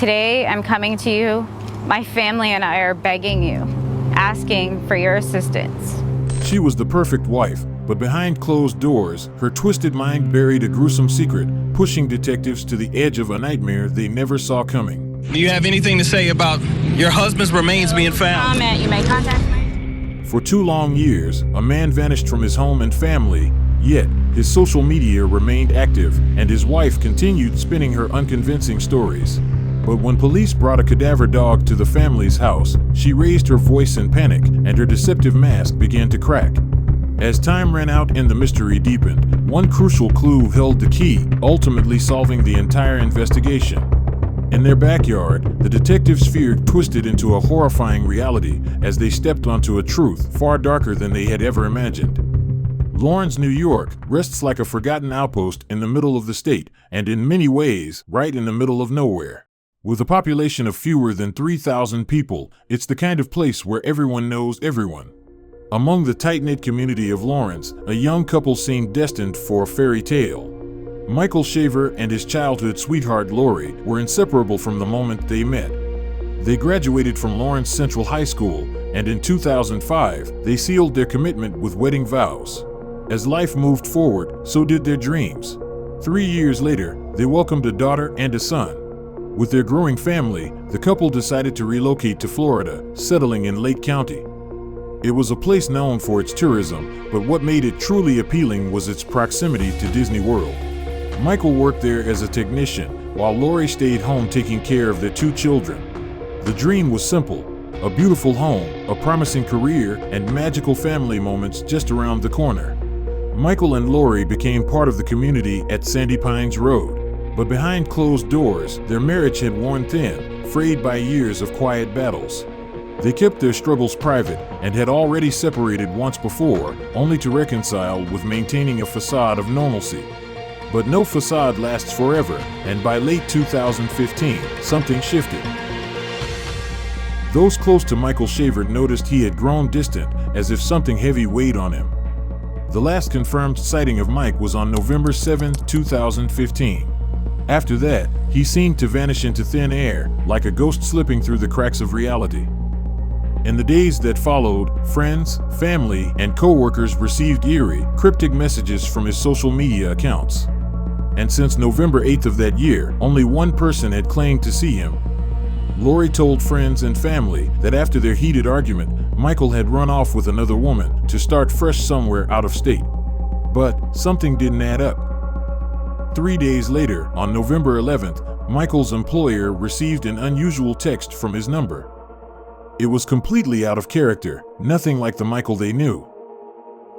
Today, I'm coming to you. My family and I are begging you, asking for your assistance. She was the perfect wife, but behind closed doors, her twisted mind buried a gruesome secret, pushing detectives to the edge of a nightmare they never saw coming. Do you have anything to say about your husband's remains being found? Comment, you may contact me. For 2 long years, a man vanished from his home and family, yet his social media remained active and his wife continued spinning her unconvincing stories. But when police brought a cadaver dog to the family's house, she raised her voice in panic and her deceptive mask began to crack. As time ran out and the mystery deepened, one crucial clue held the key, ultimately solving the entire investigation. In their backyard, the detectives' fear twisted into a horrifying reality as they stepped onto a truth far darker than they had ever imagined. Lawrence, New York, rests like a forgotten outpost in the middle of the state, and in many ways, right in the middle of nowhere. With a population of fewer than 3,000 people, it's the kind of place where everyone knows everyone. Among the tight-knit community of Lawrence, a young couple seemed destined for a fairy tale. Michael Shaver and his childhood sweetheart Lori were inseparable from the moment they met. They graduated from Lawrence Central High School, and in 2005, they sealed their commitment with wedding vows. As life moved forward, so did their dreams. 3 years later, they welcomed a daughter and a son. With their growing family, the couple decided to relocate to Florida, settling in Lake County. It was a place known for its tourism, but what made it truly appealing was its proximity to Disney World. Michael worked there as a technician, while Lori stayed home taking care of their 2 children. The dream was simple: a beautiful home, a promising career, and magical family moments just around the corner. Michael and Lori became part of the community at Sandy Pines Road. But behind closed doors, their marriage had worn thin, frayed by years of quiet battles. They kept their struggles private and had already separated once before, only to reconcile with maintaining a facade of normalcy. But no facade lasts forever, and by late 2015, something shifted. Those close to Michael Shaver noticed he had grown distant, as if something heavy weighed on him. The last confirmed sighting of Mike was on November 7, 2015. After that, he seemed to vanish into thin air, like a ghost slipping through the cracks of reality. In the days that followed, friends, family, and co-workers received eerie, cryptic messages from his social media accounts. And since November 8th of that year, only one person had claimed to see him. Lori told friends and family that after their heated argument, Michael had run off with another woman to start fresh somewhere out of state. But something didn't add up. 3 days later, on November 11th, Michael's employer received an unusual text from his number. It was completely out of character, nothing like the Michael they knew.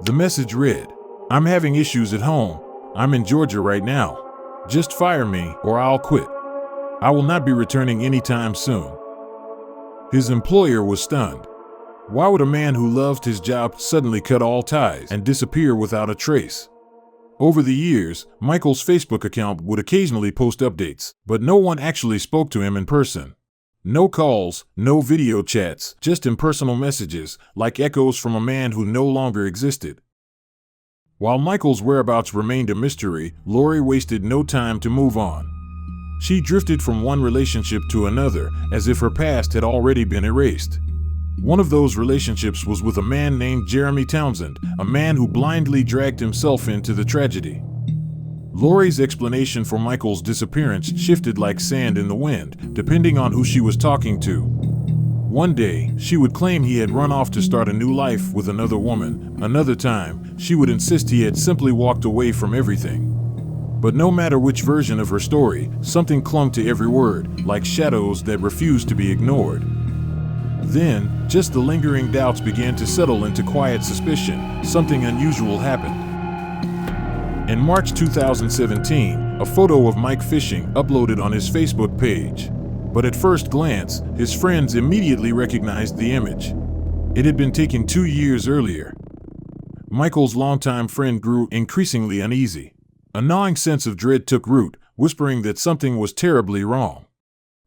The message read, "I'm having issues at home. I'm in Georgia right now. Just fire me or I'll quit. I will not be returning anytime soon." His employer was stunned. Why would a man who loved his job suddenly cut all ties and disappear without a trace? Over the years, Michael's Facebook account would occasionally post updates, but no one actually spoke to him in person. No calls, no video chats, just impersonal messages, like echoes from a man who no longer existed. While Michael's whereabouts remained a mystery, Lori wasted no time to move on. She drifted from one relationship to another, as if her past had already been erased. One of those relationships was with a man named Jeremy Townsend, a man who blindly dragged himself into the tragedy. Lori's explanation for Michael's disappearance shifted like sand in the wind, depending on who she was talking to. One day, she would claim he had run off to start a new life with another woman. Another time, she would insist he had simply walked away from everything. But no matter which version of her story, something clung to every word, like shadows that refused to be ignored. Then, just the lingering doubts began to settle into quiet suspicion. Something unusual happened. In March 2017, a photo of Mike fishing uploaded on his Facebook page. But at first glance, his friends immediately recognized the image. It had been taken 2 years earlier. Michael's longtime friend grew increasingly uneasy. A gnawing sense of dread took root, whispering that something was terribly wrong.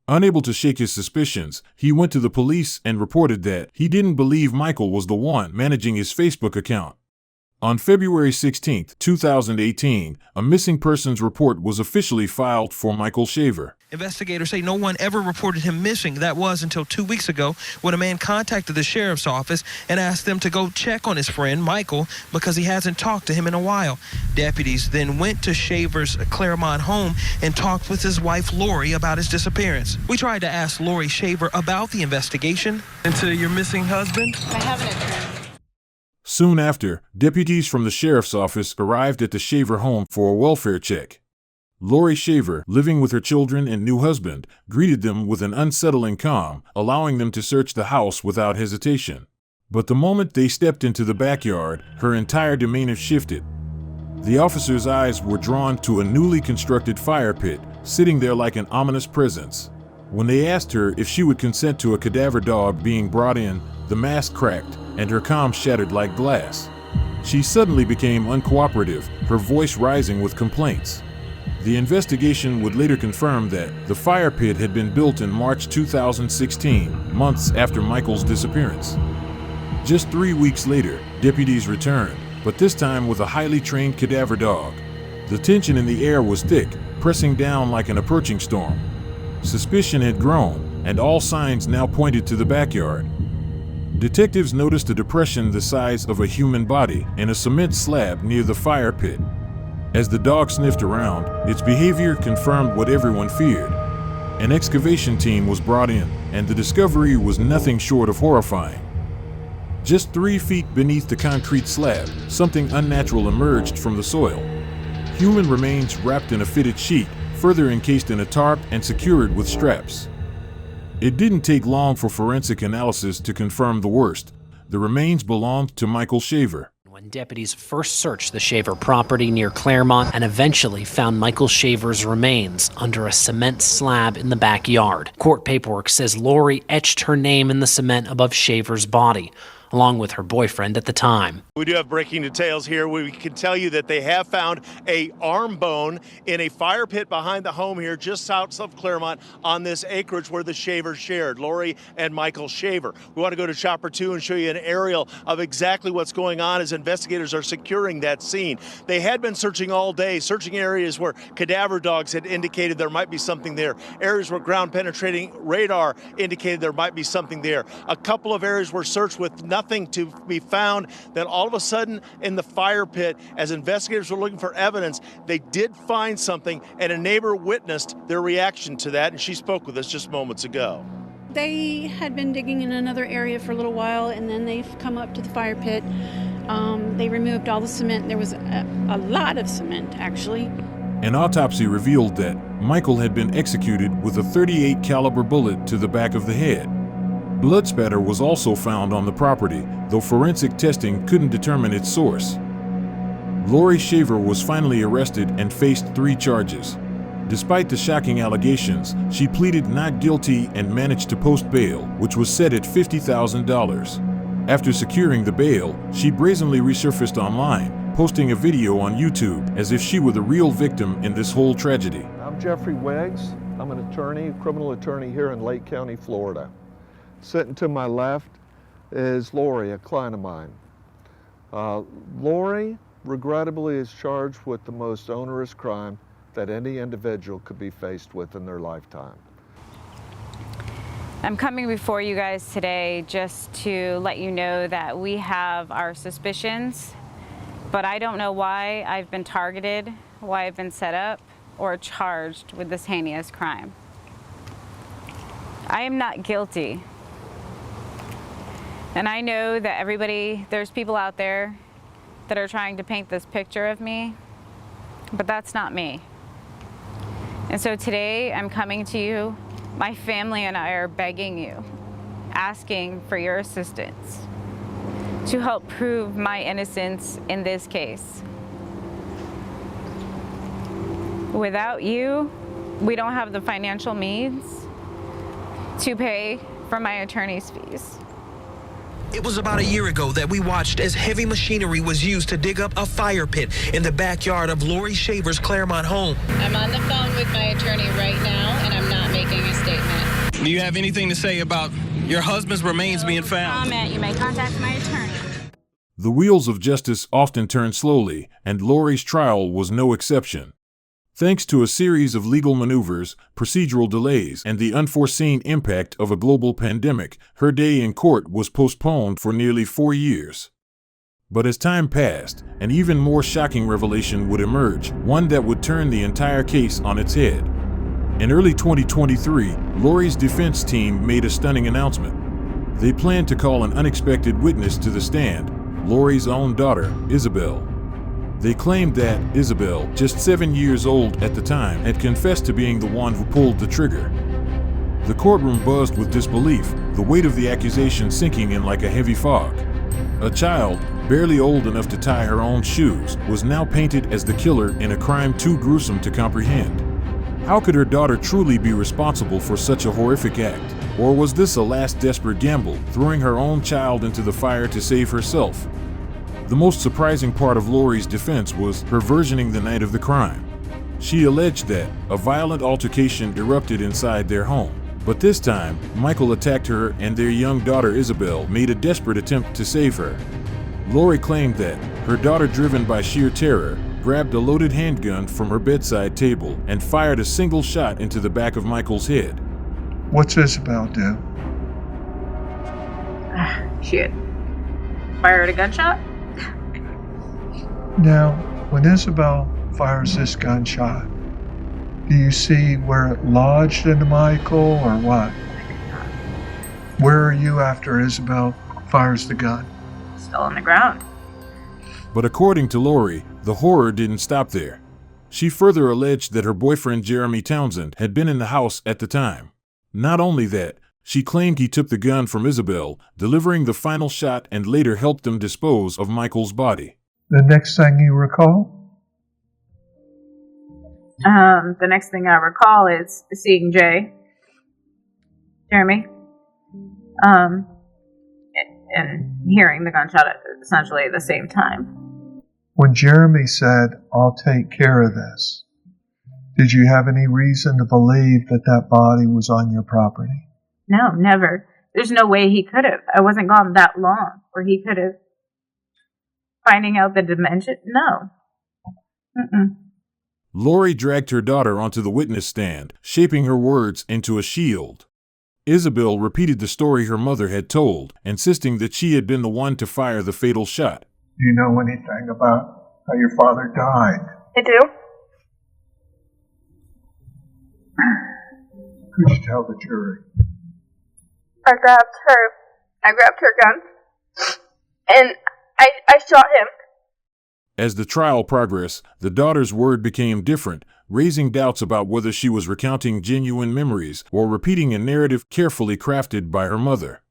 Unable to shake his suspicions, he went to the police and reported that he didn't believe Michael was the one managing his Facebook account. On February 16, 2018, a missing persons report was officially filed for Michael Shaver. Investigators say no one ever reported him missing. That was until 2 weeks ago when a man contacted the sheriff's office and asked them to go check on his friend, Michael, because he hasn't talked to him in a while. Deputies then went to Shaver's Claremont home and talked with his wife, Lori, about his disappearance. We tried to ask Lori Shaver about the investigation into your missing husband. I have an attorney. Soon after, deputies from the sheriff's office arrived at the Shaver home for a welfare check. Lori Shaver, living with her children and new husband, greeted them with an unsettling calm, allowing them to search the house without hesitation. But the moment they stepped into the backyard, her entire demeanor shifted. The officers' eyes were drawn to a newly constructed fire pit, sitting there like an ominous presence. When they asked her if she would consent to a cadaver dog being brought in, the mask cracked, and her calm shattered like glass. She suddenly became uncooperative, her voice rising with complaints. The investigation would later confirm that the fire pit had been built in March 2016, months after Michael's disappearance. Just 3 weeks later, deputies returned, but this time with a highly trained cadaver dog. The tension in the air was thick, pressing down like an approaching storm. Suspicion had grown, and all signs now pointed to the backyard. Detectives noticed a depression the size of a human body in a cement slab near the fire pit. As the dog sniffed around, its behavior confirmed what everyone feared. An excavation team was brought in, and the discovery was nothing short of horrifying. Just 3 feet beneath the concrete slab, something unnatural emerged from the soil. Human remains wrapped in a fitted sheet, further encased in a tarp and secured with straps. It didn't take long for forensic analysis to confirm the worst. The remains belonged to Michael Shaver. When deputies first searched the Shaver property near Claremont and eventually found Michael Shaver's remains under a cement slab in the backyard. Court paperwork says Lori etched her name in the cement above Shaver's body, along with her boyfriend at the time. We do have breaking details here. We can tell you that they have found a arm bone in a fire pit behind the home here just south of Claremont on this acreage where the Shavers shared, Lori and Michael Shaver. We want to go to Chopper 2 and show you an aerial of exactly what's going on as investigators are securing that scene. They had been searching all day, searching areas where cadaver dogs had indicated there might be something there, areas where ground penetrating radar indicated there might be something there. A couple of areas were searched with nothing to be found. Then all of a sudden in the fire pit, as investigators were looking for evidence, they did find something, and a neighbor witnessed their reaction to that, and she spoke with us just moments ago. They had been digging in another area for a little while, and then they've come up to the fire pit. They removed all the cement. There was a lot of cement, actually. An autopsy revealed that Michael had been executed with a .38 caliber bullet to the back of the head. Blood spatter was also found on the property, though forensic testing couldn't determine its source. Lori Shaver was finally arrested and faced 3 charges. Despite the shocking allegations, she pleaded not guilty and managed to post bail, which was set at $50,000. After securing the bail, she brazenly resurfaced online, posting a video on YouTube as if she were the real victim in this whole tragedy. I'm Jeffrey Wiggs. I'm an attorney, criminal attorney here in Lake County, Florida. Sitting to my left is Lori, a client of mine. Lori, regrettably, is charged with the most onerous crime that any individual could be faced with in their lifetime. I'm coming before you guys today just to let you know that we have our suspicions, but I don't know why I've been targeted, why I've been set up, or charged with this heinous crime. I am not guilty. And I know that there's people out there that are trying to paint this picture of me, but that's not me. And so today I'm coming to you, my family and I are begging you, asking for your assistance to help prove my innocence in this case. Without you, we don't have the financial means to pay for my attorney's fees. It was about a year ago that we watched as heavy machinery was used to dig up a fire pit in the backyard of Lori Shaver's Claremont home. I'm on the phone with my attorney right now, and I'm not making a statement. Do you have anything to say about your husband's remains being found? Comment. You may contact my attorney. The wheels of justice often turn slowly, and Lori's trial was no exception. Thanks to a series of legal maneuvers, procedural delays, and the unforeseen impact of a global pandemic, her day in court was postponed for nearly 4 years. But as time passed, an even more shocking revelation would emerge, one that would turn the entire case on its head. In early 2023, Lori's defense team made a stunning announcement. They planned to call an unexpected witness to the stand, Lori's own daughter, Isabel. They claimed that Isabel, just 7 years old at the time, had confessed to being the one who pulled the trigger. The courtroom buzzed with disbelief, the weight of the accusation sinking in like a heavy fog. A child, barely old enough to tie her own shoes, was now painted as the killer in a crime too gruesome to comprehend. How could her daughter truly be responsible for such a horrific act? Or was this a last desperate gamble, throwing her own child into the fire to save herself? The most surprising part of Lori's defense was her versioning the night of the crime. She alleged that a violent altercation erupted inside their home, but this time, Michael attacked her and their young daughter Isabel made a desperate attempt to save her. Lori claimed that her daughter, driven by sheer terror, grabbed a loaded handgun from her bedside table and fired a single shot into the back of Michael's head. What's Isabel do? She had fired a gunshot? Now, when Isabel fires this gunshot, do you see where it lodged into Michael or what? Where are you after Isabel fires the gun? Still on the ground. But according to Lori, the horror didn't stop there. She further alleged that her boyfriend Jeremy Townsend had been in the house at the time. Not only that, she claimed he took the gun from Isabel, delivering the final shot, and later helped them dispose of Michael's body. The next thing you recall? The next thing I recall is seeing Jeremy, and hearing the gunshot at essentially the same time. When Jeremy said, "I'll take care of this," did you have any reason to believe that that body was on your property? No, never. There's no way he could have. I wasn't gone that long where he could have. Finding out the dimension? No. Lori dragged her daughter onto the witness stand, shaping her words into a shield. Isabel repeated the story her mother had told, insisting that she had been the one to fire the fatal shot. Do you know anything about how your father died? I do. Could you tell the jury? I grabbed her gun, and I shot him. As the trial progressed, the daughter's word became different, raising doubts about whether she was recounting genuine memories or repeating a narrative carefully crafted by her mother.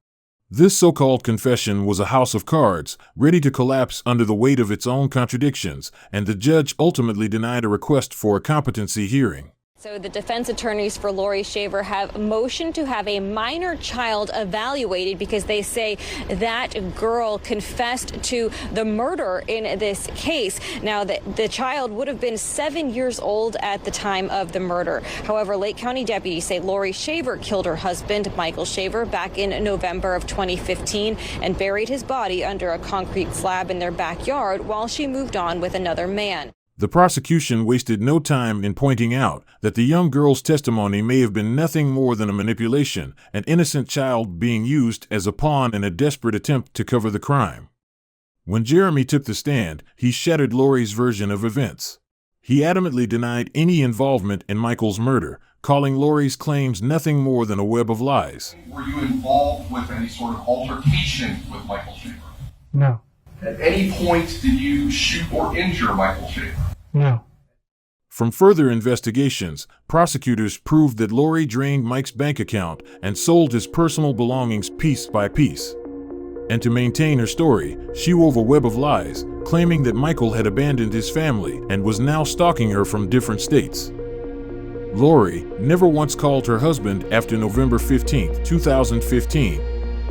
This so-called confession was a house of cards, ready to collapse under the weight of its own contradictions, and the judge ultimately denied a request for a competency hearing. So the defense attorneys for Lori Shaver have motioned to have a minor child evaluated because they say that girl confessed to the murder in this case. Now, the child would have been 7 years old at the time of the murder. However, Lake County deputies say Lori Shaver killed her husband, Michael Shaver, back in November of 2015 and buried his body under a concrete slab in their backyard while she moved on with another man. The prosecution wasted no time in pointing out that the young girl's testimony may have been nothing more than a manipulation, an innocent child being used as a pawn in a desperate attempt to cover the crime. When Jeremy took the stand, he shattered Lori's version of events. He adamantly denied any involvement in Michael's murder, calling Lori's claims nothing more than a web of lies. Were you involved with any sort of altercation with Michael Shaver? No. At any point did you shoot or injure Michael Shaver? No. From further investigations, prosecutors proved that Lori drained Mike's bank account and sold his personal belongings piece by piece. And to maintain her story, she wove a web of lies, claiming that Michael had abandoned his family and was now stalking her from different states. Lori never once called her husband after November 15, 2015.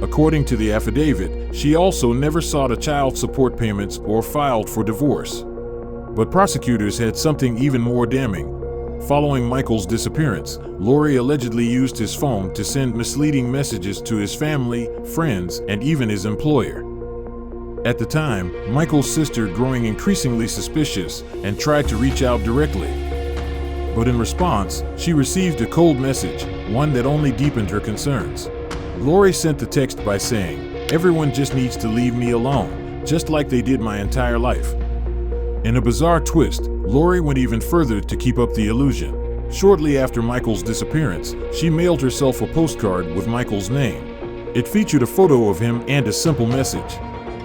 According to the affidavit, she also never sought a child support payments or filed for divorce. But prosecutors had something even more damning. Following Michael's disappearance, Lori allegedly used his phone to send misleading messages to his family, friends, and even his employer. At the time, Michael's sister growing increasingly suspicious and tried to reach out directly. But in response, she received a cold message, one that only deepened her concerns. Lori sent the text by saying, "Everyone just needs to leave me alone, just like they did my entire life." In a bizarre twist, Lori went even further to keep up the illusion. Shortly after Michael's disappearance, she mailed herself a postcard with Michael's name. It featured a photo of him and a simple message.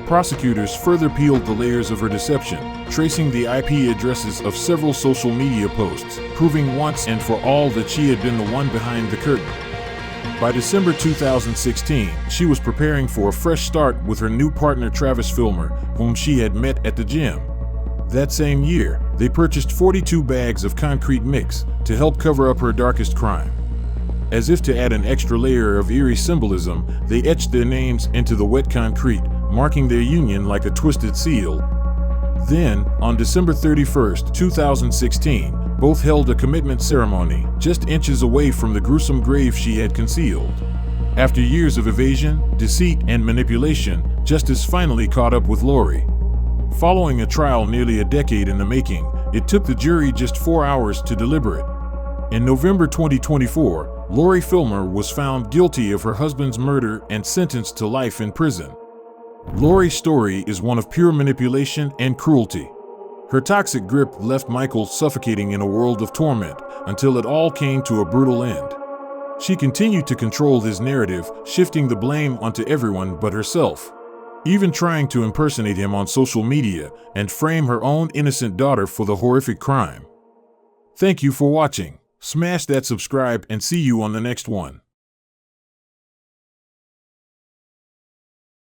Prosecutors further peeled the layers of her deception, tracing the IP addresses of several social media posts, proving once and for all that she had been the one behind the curtain. By December 2016, she was preparing for a fresh start with her new partner Travis Filmer, whom she had met at the gym. That same year, they purchased 42 bags of concrete mix to help cover up her darkest crime. As if to add an extra layer of eerie symbolism, they etched their names into the wet concrete, marking their union like a twisted seal. Then, on December 31st, 2016, both held a commitment ceremony, just inches away from the gruesome grave she had concealed. After years of evasion, deceit, and manipulation, justice finally caught up with Lori. Following a trial nearly a decade in the making, it took the jury just 4 hours to deliberate. In November 2024, Lori Filmer was found guilty of her husband's murder and sentenced to life in prison. Lori's story is one of pure manipulation and cruelty. Her toxic grip left Michael suffocating in a world of torment until it all came to a brutal end. She continued to control his narrative, shifting the blame onto everyone but herself, even trying to impersonate him on social media and frame her own innocent daughter for the horrific crime. Thank you for watching. Smash that subscribe and see you on the next one.